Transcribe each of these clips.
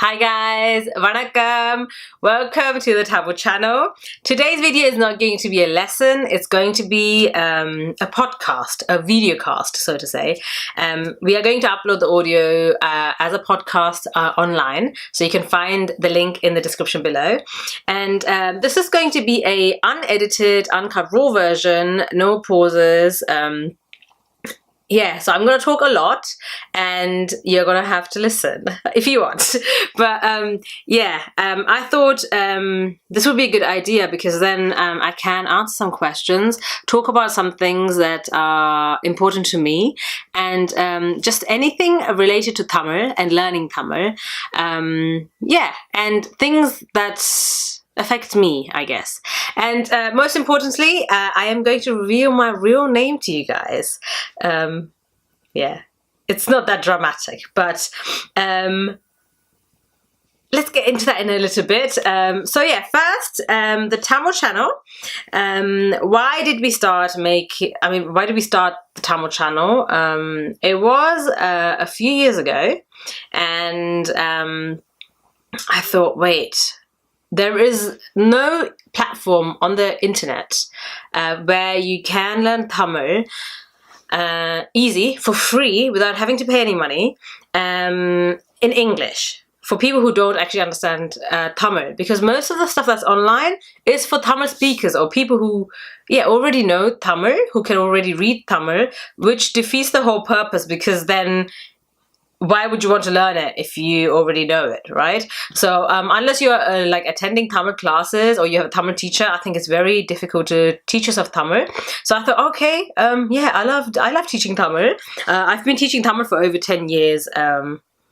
Hi guys, vanakkam. Welcome to the Tabo channel. Today's video is not going to be a lesson. It's going to be a podcast, a video cast, so to say. We are going to upload the audio as a podcast online, so you can find the link in the description below. And this is going to be a unedited, uncut raw version, no pauses. Yeah, so I'm going to talk a lot and you're going to have to listen if you want. But I thought this would be a good idea because then I can answer some questions, talk about some things that are important to me, and just anything related to Tamil and learning Tamil. And things that affect me, I guess. And most importantly, I am going to reveal my real name to you guys. It's not that dramatic, but let's get into that in a little bit. First, the Tamil channel. Why did we start the Tamil channel? It was a few years ago, and I thought, wait, there is no platform on the internet where you can learn Tamil easy, for free, without having to pay any money, in English, for people who don't actually understand Tamil, because most of the stuff that's online is for Tamil speakers or people who already know Tamil, who can already read Tamil, which defeats the whole purpose, because then why would you want to learn it if you already know it, right? So unless you're attending Tamil classes or you have a Tamil teacher, I think it's very difficult to teach yourself Tamil. So I thought, okay, I love teaching Tamil. I've been teaching Tamil for over 10 years.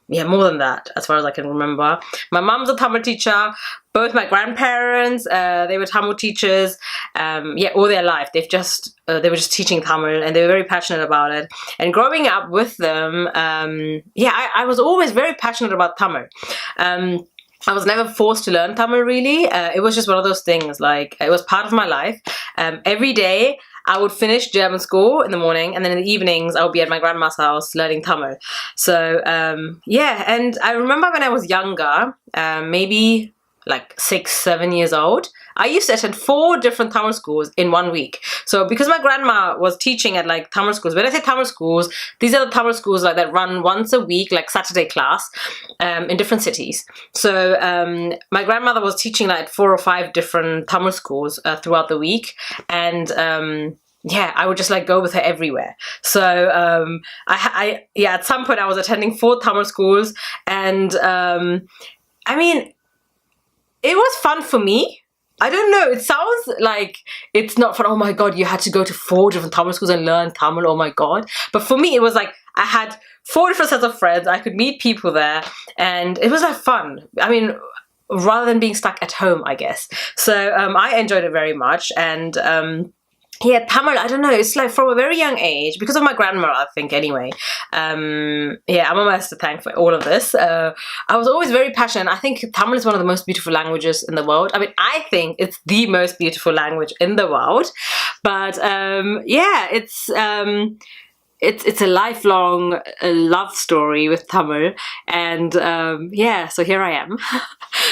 More than that, as far as I can remember. My mom's a Tamil teacher. Both my grandparents, they were Tamil teachers. All their life, they were just teaching Tamil, and they were very passionate about it. And growing up with them, I was always very passionate about Tamil. I was never forced to learn Tamil, really. It was just one of those things, it was part of my life. Every day, I would finish German school in the morning, and then in the evenings I would be at my grandma's house learning Tamil. So and I remember when I was younger, maybe 6-7 years old, I used to attend 4 different Tamil schools in 1 week. So because my grandma was teaching at Tamil schools, when I say Tamil schools, these are the Tamil schools that run once a week, Saturday class, in different cities. So my grandmother was teaching 4 or 5 different Tamil schools throughout the week, and I would just go with her everywhere. So at some point I was attending 4 Tamil schools, and it was fun for me. I don't know, it sounds like it's not fun. Oh my god, you had to go to 4 different Tamil schools and learn Tamil, oh my god. But for me, it was I had 4 different sets of friends, I could meet people there, and it was fun. Rather than being stuck at home, I guess. So I enjoyed it very much, and Tamil, I don't know, it's from a very young age, because of my grandma, I think, anyway. Amma has to thank for all of this. I was always very passionate. I think Tamil is one of the most beautiful languages in the world. I think it's the most beautiful language in the world. But it's a lifelong love story with Tamil, and so here I am.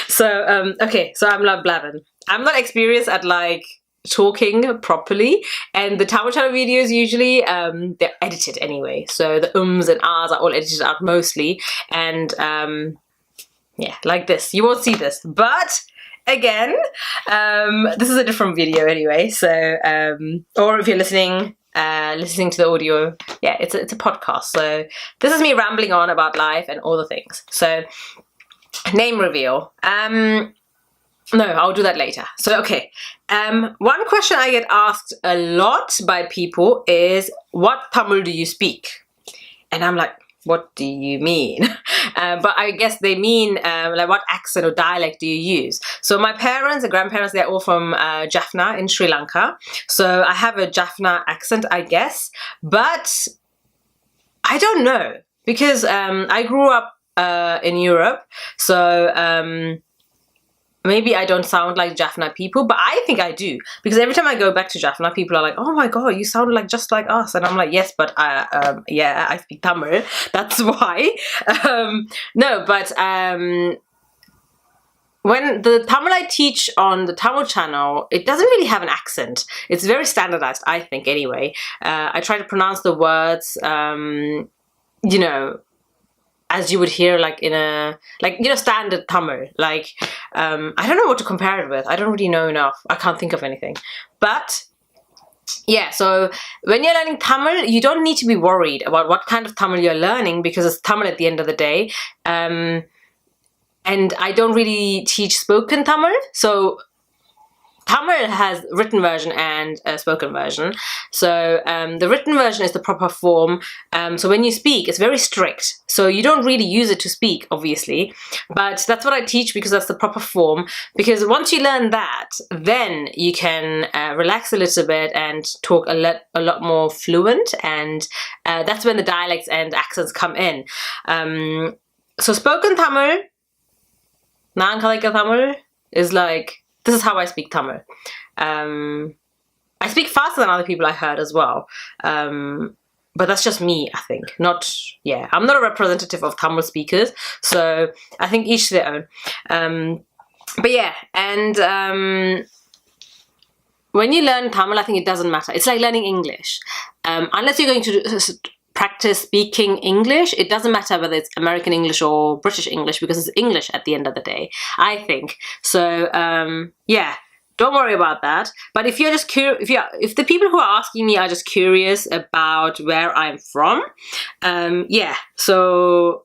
So I'm blabbing. I'm not experienced at talking properly, and the Tamil channel videos usually they're edited anyway, so the ums and ahs are all edited out mostly, and like this, you won't see this, but again, this is a different video anyway, so or if you're listening to the audio, it's a podcast, so this is me rambling on about life and all the things. So name reveal, no, I'll do that later. So, okay. One question I get asked a lot by people is, what Tamil do you speak? And I'm like, what do you mean? But I guess they mean, what accent or dialect do you use? So my parents and grandparents, they're all from Jaffna in Sri Lanka. So I have a Jaffna accent, I guess. But I don't know, because I grew up in Europe. So maybe I don't sound like Jaffna people, but I think I do, because every time I go back to Jaffna, people are like, oh my god, you sound like just like us, and I'm like, yes, but yeah, I speak Tamil, that's why. No, but when the Tamil I teach on the Tamil channel, it doesn't really have an accent. It's very standardized, I think, anyway. I try to pronounce the words, you know, as you would hear like in a, like, you know, standard Tamil. Like, I don't know what to compare it with. I don't really know enough. I can't think of anything. But yeah, so when you're learning Tamil, you don't need to be worried about what kind of Tamil you're learning, because it's Tamil at the end of the day. And I don't really teach spoken Tamil. So Tamil has written version and a spoken version. So the written version is the proper form. So when you speak, it's very strict. So you don't really use it to speak, obviously. But that's what I teach, because that's the proper form. Because once you learn that, then you can relax a little bit and talk a lot more fluent. And that's when the dialects and accents come in. So spoken Tamil, Naan Kalaika Tamil, is like, this is how I speak Tamil. I speak faster than other people, I heard as well. But that's just me, I think. Yeah, I'm not a representative of Tamil speakers, so I think each their own. But yeah, and when you learn Tamil, I think it doesn't matter. It's like learning English. Unless you're going to practice speaking English, it doesn't matter whether it's American English or British English, because it's English at the end of the day, I think. So yeah, don't worry about that. But if you're just curious, if the people who are asking me are just curious about where I'm from, yeah, so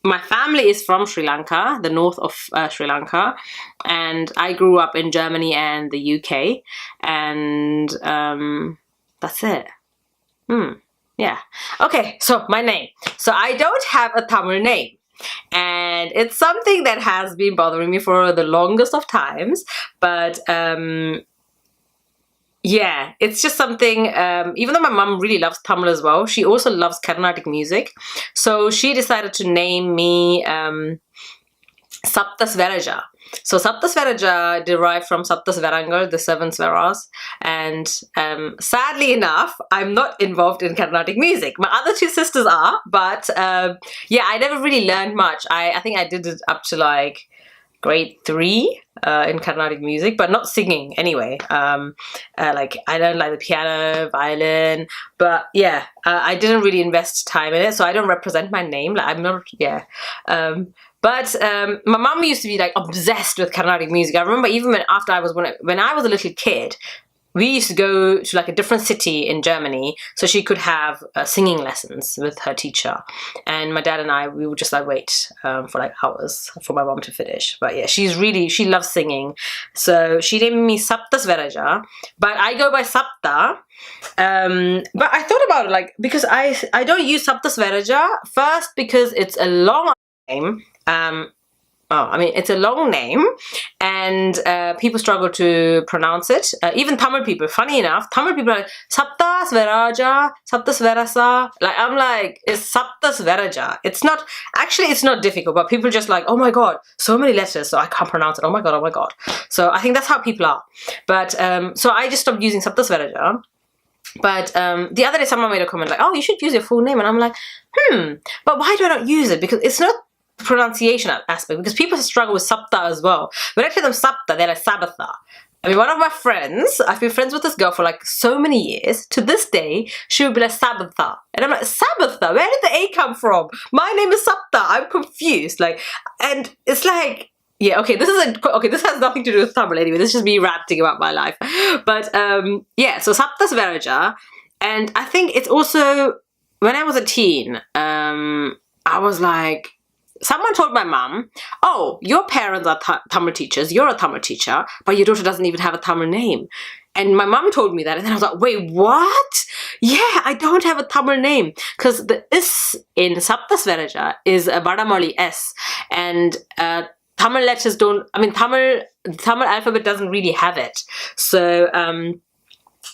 my family is from Sri Lanka, the north of Sri Lanka, and I grew up in Germany and the UK, and that's it. Yeah. Okay, so my name. So I don't have a Tamil name. And it's something that has been bothering me for the longest of times. But yeah, it's just something, even though my mum really loves Tamil as well, she also loves Carnatic music. So she decided to name me Saptasvaraja. So Saptasvaraja derived from Saptasvarangal, the 7 Svaras, and sadly enough, I'm not involved in Carnatic music. My other 2 sisters are, but yeah, I never really learned much. I think I did it up to like grade 3 in Carnatic music, but not singing anyway. Like I learned like the piano, violin, but yeah, I didn't really invest time in it, so I don't represent my name. Like I'm not, yeah. But my mum used to be like obsessed with Carnatic music. I remember even when I was a little kid, we used to go to like a different city in Germany so she could have singing lessons with her teacher. And my dad and I, we would just like wait for like hours for my mum to finish. But yeah, she loves singing. So she named me Saptasvaraja, but I go by Sapta. But I thought about it, like, because I don't use Saptasvaraja, first because it's a long name. I mean, it's a long name, and people struggle to pronounce it. Even Tamil people, funny enough, Tamil people are like, Saptasvaraja, Saptasvarasa. Like, I'm like, it's Saptasvaraja. It's not difficult, but people just like, oh my god, so many letters, so I can't pronounce it. Oh my god, oh my god. So I think that's how people are. But, so I just stopped using Saptasvaraja. But the other day someone made a comment like, oh, you should use your full name. And I'm like, but why do I not use it? Because it's not pronunciation aspect, because people struggle with Sapta as well. When I tell them Sapta, they're like Sabatha. I mean, one of my friends, I've been friends with this girl for like so many years. To this day, she would be like Sabatha. And I'm like, Sabatha? Where did the A come from? My name is Sapta. I'm confused. Like, and it's like, yeah, okay, this has nothing to do with Tamil anyway. This is just me ranting about my life. But yeah, so Saptasvaraja. And I think it's also, when I was a teen, I was like, someone told my mum, oh, your parents are Tamil teachers, you're a Tamil teacher, but your daughter doesn't even have a Tamil name. And my mum told me that, and then I was like, wait, what? Yeah, I don't have a Tamil name. Because the is in Saptasvaraja is a Vadamoli S. And Tamil letters don't, I mean, Tamil alphabet doesn't really have it. So,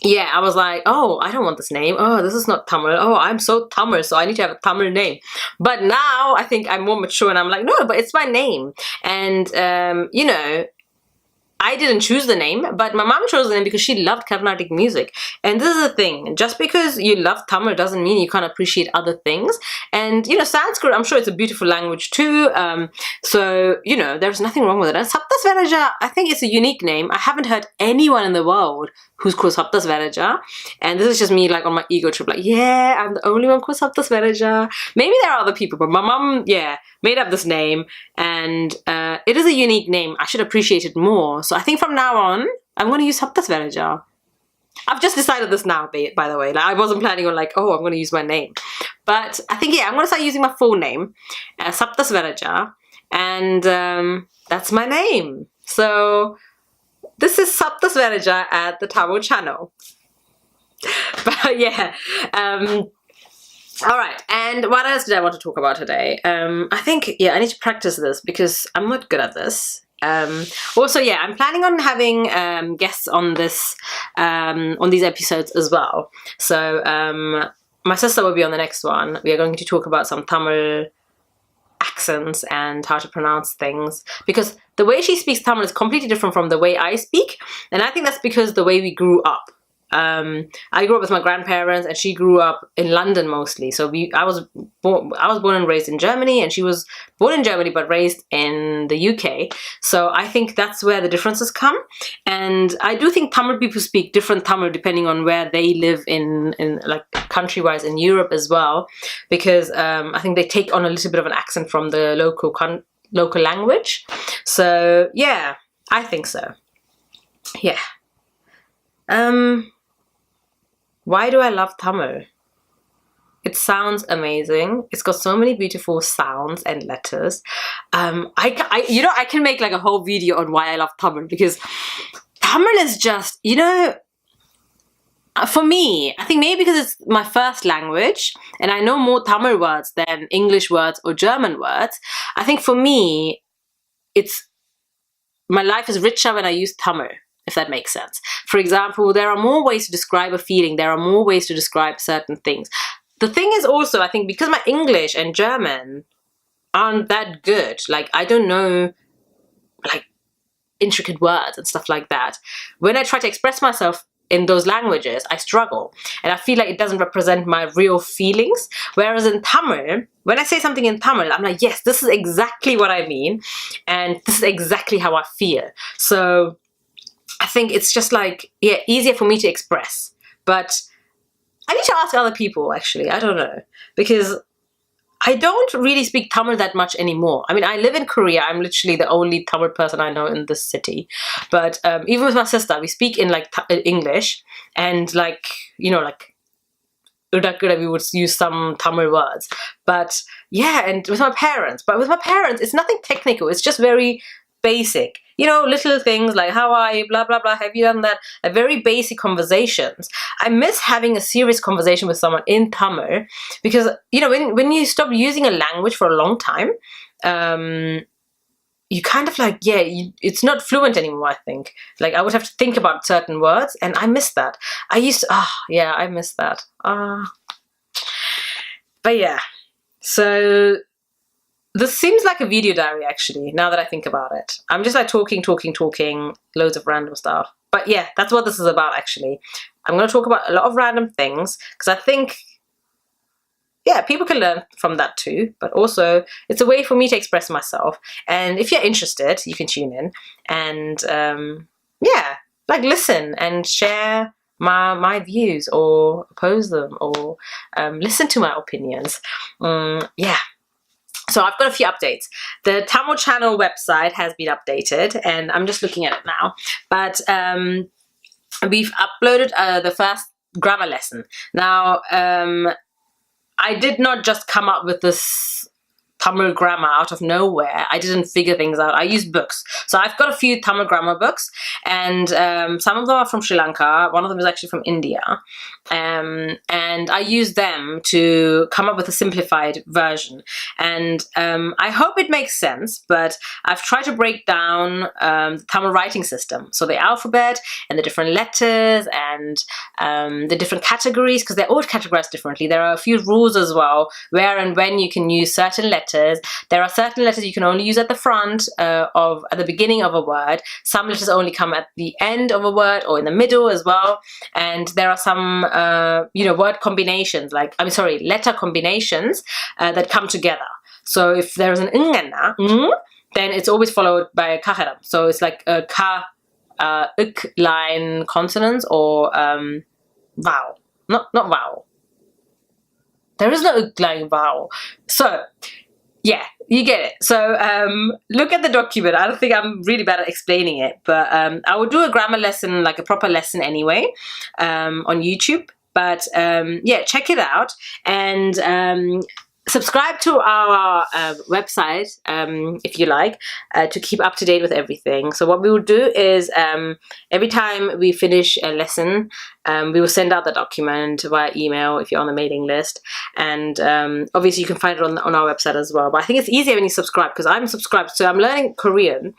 yeah, I was like, oh, I don't want this name. Oh, this is not Tamil. Oh, I'm so Tamil, so I need to have a Tamil name. But now I think I'm more mature and I'm like, no, but it's my name. And, you know, I didn't choose the name, but my mom chose the name because she loved Carnatic music. And this is the thing, just because you love Tamil doesn't mean you can't appreciate other things. And, you know, Sanskrit, I'm sure it's a beautiful language too. So, you know, there's nothing wrong with it. And Saptasvaraja, I think it's a unique name. I haven't heard anyone in the world who's called Saptasvaraja. And this is just me like on my ego trip, like, yeah, I'm the only one called Saptasvaraja. Maybe there are other people, but my mom, yeah, made up this name. And it is a unique name. I should appreciate it more. So I think from now on, I'm going to use Saptasvaraja. I've just decided this now, by the way. Like, I wasn't planning on like, oh, I'm going to use my name. But I think, yeah, I'm going to start using my full name, Saptasvaraja. And that's my name. So this is Saptasvaraja at the Tamil channel. But yeah. All right, and what else did I want to talk about today? I think, yeah, I need to practice this because I'm not good at this. Also, yeah, I'm planning on having guests on this, on these episodes as well. So my sister will be on the next one. We are going to talk about some Tamil accents and how to pronounce things, because the way she speaks Tamil is completely different from the way I speak, and I think that's because the way we grew up. I grew up with my grandparents, and she grew up in London mostly. So I was born and raised in Germany, and she was born in Germany but raised in the UK. So I think that's where the differences come. And I do think Tamil people speak different Tamil depending on where they live in like country-wise in Europe as well, because I think they take on a little bit of an accent from the local language. So yeah, I think so. Yeah. Why do I love Tamil? It sounds amazing. It's got so many beautiful sounds and letters. You know, I can make like a whole video on why I love Tamil, because Tamil is just, you know, for me, I think maybe because it's my first language and I know more Tamil words than English words or German words. I think for me, my life is richer when I use Tamil, if that makes sense. For example, there are more ways to describe a feeling. There are more ways to describe certain things. The thing is also, I think because my English and German aren't that good, like I don't know like intricate words and stuff like that. When I try to express myself in those languages, I struggle. And I feel like it doesn't represent my real feelings. Whereas in Tamil, when I say something in Tamil, I'm like, yes, this is exactly what I mean. And this is exactly how I feel. So I think it's just like, yeah, easier for me to express. But I need to ask other people, actually. I don't know. Because I don't really speak Tamil that much anymore. I mean, I live in Korea. I'm literally the only Tamil person I know in this city. But even with my sister, we speak in like English. And like, you know, like Udakura, we would use some Tamil words. But yeah, and with my parents. But with my parents, it's nothing technical. It's just very basic. You know, little things like, how are you, blah, blah, blah, have you done that? Very basic conversations. I miss having a serious conversation with someone in Tamil because, you know, when you stop using a language for a long time, you kind of like, yeah, it's not fluent anymore, I think. Like, I would have to think about certain words, and I miss that. I miss that. But yeah, so this seems like a video diary, actually, now that I think about it. I'm just like talking, loads of random stuff. But yeah, that's what this is about, actually. I'm going to talk about a lot of random things, because I think, yeah, people can learn from that too. But also, it's a way for me to express myself. And if you're interested, you can tune in. And yeah, like listen and share my views, or oppose them, or listen to my opinions. Yeah. So I've got a few updates. The Tamil channel website has been updated, and I'm just looking at it now. But we've uploaded the first grammar lesson. Now, I did not just come up with this Tamil grammar out of nowhere. I didn't figure things out. I used books. So I've got a few Tamil grammar books, and some of them are from Sri Lanka. One of them is actually from India. And I used them to come up with a simplified version. And I hope it makes sense, but I've tried to break down the Tamil writing system. So the alphabet and the different letters and the different categories, because they're all categorized differently. There are a few rules as well, where and when you can use certain letters letters. There are certain letters you can only use at the front at the beginning of a word. Some letters only come at the end of a word or in the middle as well. And there are some, word combinations, letter combinations that come together. So if there is an ngana, then it's always followed by a kaheram. So it's like a ka, ik line consonants or vowel. Not vowel. There is no ik line vowel. So yeah, you get it. So look at the document. I don't think I'm really bad at explaining it, but I will do a grammar lesson, like a proper lesson anyway, on YouTube. But yeah, check it out and subscribe to our website if you like, to keep up to date with everything. So what we will do is every time we finish a lesson, we will send out the document via email if you're on the mailing list. And obviously you can find it on our website as well. But I think it's easier when you subscribe, because I'm subscribed. So I'm learning Korean.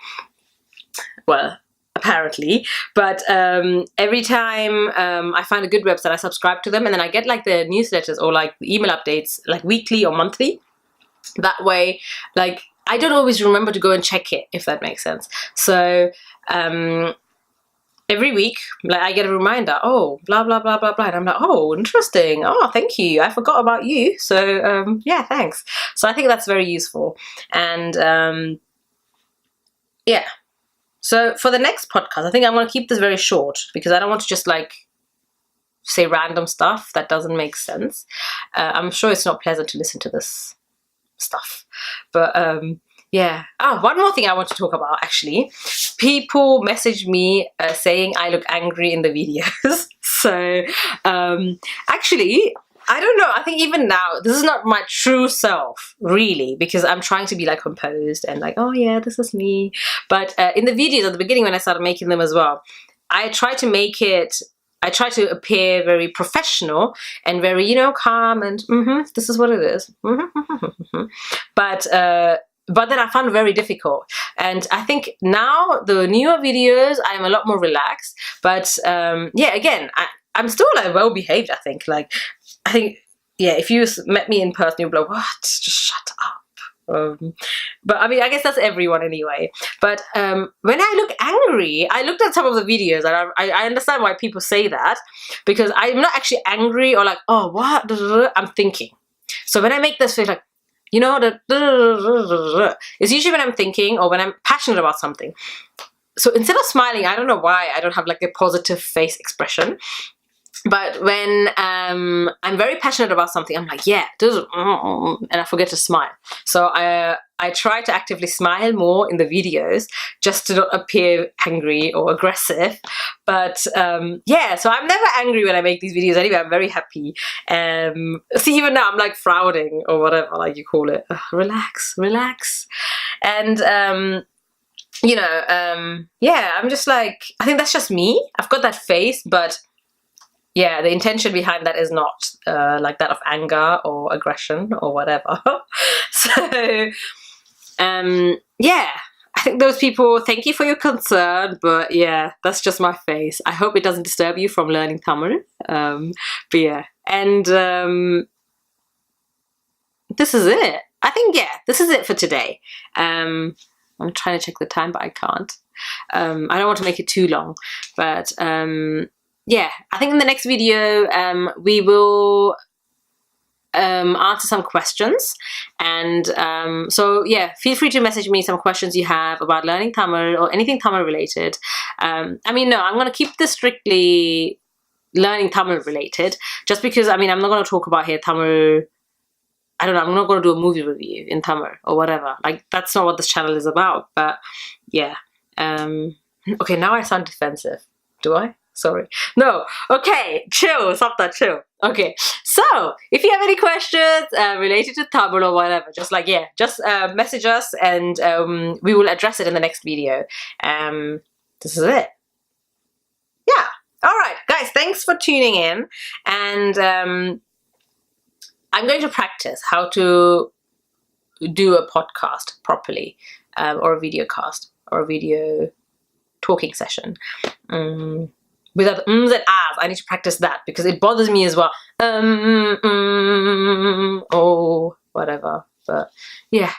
Well, apparently, but every time I find a good website, I subscribe to them, and then I get like the newsletters or like the email updates like weekly or monthly. That way, like, I don't always remember to go and check it, if that makes sense. So every week, like, I get a reminder, oh, blah blah blah blah blah, and I'm like, oh, interesting, oh, thank you, I forgot about you. So yeah, thanks. So I think that's very useful. And yeah. So for the next podcast, I think I'm going to keep this very short, because I don't want to just like say random stuff that doesn't make sense. I'm sure it's not pleasant to listen to this stuff. But yeah. Oh, one more thing I want to talk about, actually. People message me saying I look angry in the videos. So actually, I don't know, I think even now, this is not my true self, really, because I'm trying to be like composed and like, oh yeah, this is me. But in the videos at the beginning when I started making them as well, I try to appear very professional and very, calm and this is what it is. But then I found it very difficult. And I think now the newer videos, I'm a lot more relaxed. But yeah, again, I'm still like well behaved, I think. Like, I think, yeah, if you met me in person, you'd be like, what? Just shut up. But I mean, I guess that's everyone anyway. But when I look angry, I looked at some of the videos and I understand why people say that, because I'm not actually angry or like, oh, what? I'm thinking. So when I make this face like, it's usually when I'm thinking or when I'm passionate about something. So instead of smiling, I don't know why I don't have like a positive face expression. But when I'm very passionate about something, I'm like, yeah, and I forget to smile. So I try to actively smile more in the videos just to not appear angry or aggressive. But yeah, so I'm never angry when I make these videos anyway. I'm very happy. See, even now I'm like frowning or whatever, like you call it. Relax. And yeah, I'm just like, I think that's just me. I've got that face, but yeah, the intention behind that is not like that of anger or aggression or whatever. So, yeah, I think those people, thank you for your concern, but yeah, that's just my face. I hope it doesn't disturb you from learning Tamil. But yeah, and this is it. I think, yeah, this is it for today. I'm trying to check the time, but I can't. I don't want to make it too long, but yeah, I think in the next video we will answer some questions, and so yeah, feel free to message me some questions you have about learning Tamil or anything Tamil related. I mean, no, I'm going to keep this strictly learning Tamil related, just because, I mean, I'm not going to talk about here Tamil, I don't know, I'm not going to do a movie review in Tamil or whatever. Like, that's not what this channel is about. But yeah, okay, now I sound defensive. Do I? Sorry. No. Okay. Chill. Stop that. Chill. Okay. So, if you have any questions related to Tamil or whatever, just like, yeah, just message us and we will address it in the next video. This is it. Yeah. All right, guys. Thanks for tuning in. And I'm going to practice how to do a podcast properly, or a video cast, or a video talking session. Without the ums and ahs, I need to practice that because it bothers me as well. Oh, whatever. But yeah,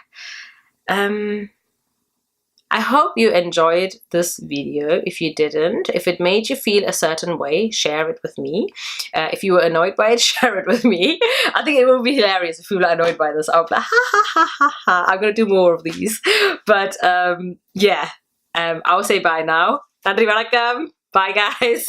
I hope you enjoyed this video. If you didn't, if it made you feel a certain way, share it with me. If you were annoyed by it, share it with me. I think it would be hilarious if people are annoyed by this. I'll be like, ha ha ha ha ha. I'm gonna do more of these. But yeah, I'll say bye now. Nandri Vanakkam. Bye guys.